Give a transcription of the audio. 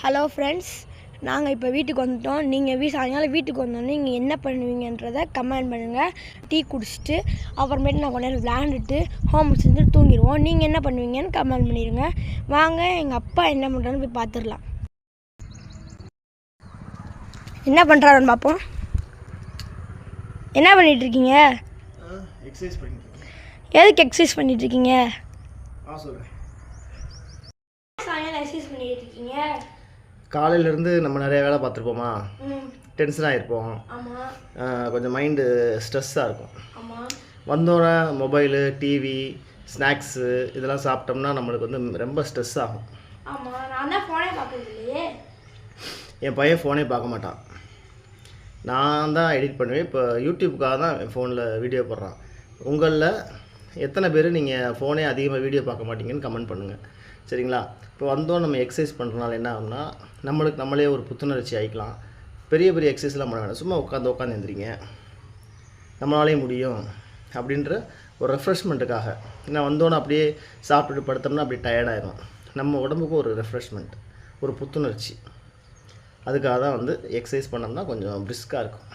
Hello friends, நாங்கள் இப்போ வீட்டுக்கு வந்துட்டோம். நீங்கள் சாயங்காலம் வீட்டுக்கு வந்தோன்னே நீங்கள் என்ன பண்ணுவீங்கன்றதை கமெண்ட் பண்ணுங்கள். டீ குடிச்சிட்டு அப்புறமேட்டு நான் கொஞ்ச நேரம் விளையாண்டுட்டு ஹோம் ஒர்க் செஞ்சுட்டு தூங்கிடுவோம். நீங்கள் என்ன பண்ணுவீங்கன்னு கமெண்ட் பண்ணிடுங்க. வாங்க எங்கள் அப்பா என்ன பண்ணுறான்னு போய் பார்த்துடலாம். என்ன பண்ணுறாருன்னு பார்ப்போம். என்ன பண்ணிகிட்ருக்கீங்க? எக்ஸசைஸ் பண்ணிட்டு. எதுக்கு எக்ஸசைஸ் பண்ணிகிட்ருக்கீங்க? சொல்கிறேன். சாயங்காலம் எக்ஸசைஸ் பண்ணிகிட்டு இருக்கீங்க? காலையிலேருந்து நம்ம நிறைய வேலை பார்த்துருப்போமா, டென்ஷனாக இருப்போம், கொஞ்சம் மைண்டு ஸ்ட்ரெஸ்ஸாக இருக்கும். வந்தோடனே மொபைலு, டிவி, ஸ்நாக்ஸு இதெல்லாம் சாப்பிட்டோம்னா நம்மளுக்கு வந்து ரொம்ப ஸ்ட்ரெஸ் ஆகும். என் பையன் ஃபோனே பார்க்க மாட்டான். நான் தான் எடிட் பண்ணுவேன். இப்போ யூடியூப்புக்காக தான் என் ஃபோனில் வீடியோ போடுறான். உங்களில் எத்தனை பேர் நீங்கள் ஃபோனே அதிகமாக வீடியோ பார்க்க மாட்டீங்கன்னு கமெண்ட் பண்ணுங்கள், சரிங்களா? இப்போ வந்தோம் நம்ம எக்ஸசைஸ் பண்ணுறதுனால என்ன ஆகும்னா, நம்மளே ஒரு புத்துணர்ச்சி ஆகிக்கலாம். பெரிய பெரிய எக்ஸசைஸ்லாம் பண்ண வேண்டாம், சும்மா உட்காந்து எழுந்திரிங்க, நம்மளாலேயும் முடியும் அப்படின்ற ஒரு ரெஃப்ரெஷ்மெண்ட்டுக்காக. ஏன்னா வந்தோன்னே அப்படியே சாப்பிட்டுட்டு படுத்தோம்னா அப்படியே டயர்டாயிடும். நம்ம உடம்புக்கு ஒரு ரெஃப்ரெஷ்மெண்ட், ஒரு புத்துணர்ச்சி, அதுக்காக தான் வந்து எக்ஸசைஸ் பண்ணோம்னா கொஞ்சம் பிரிஸ்காக இருக்கும்.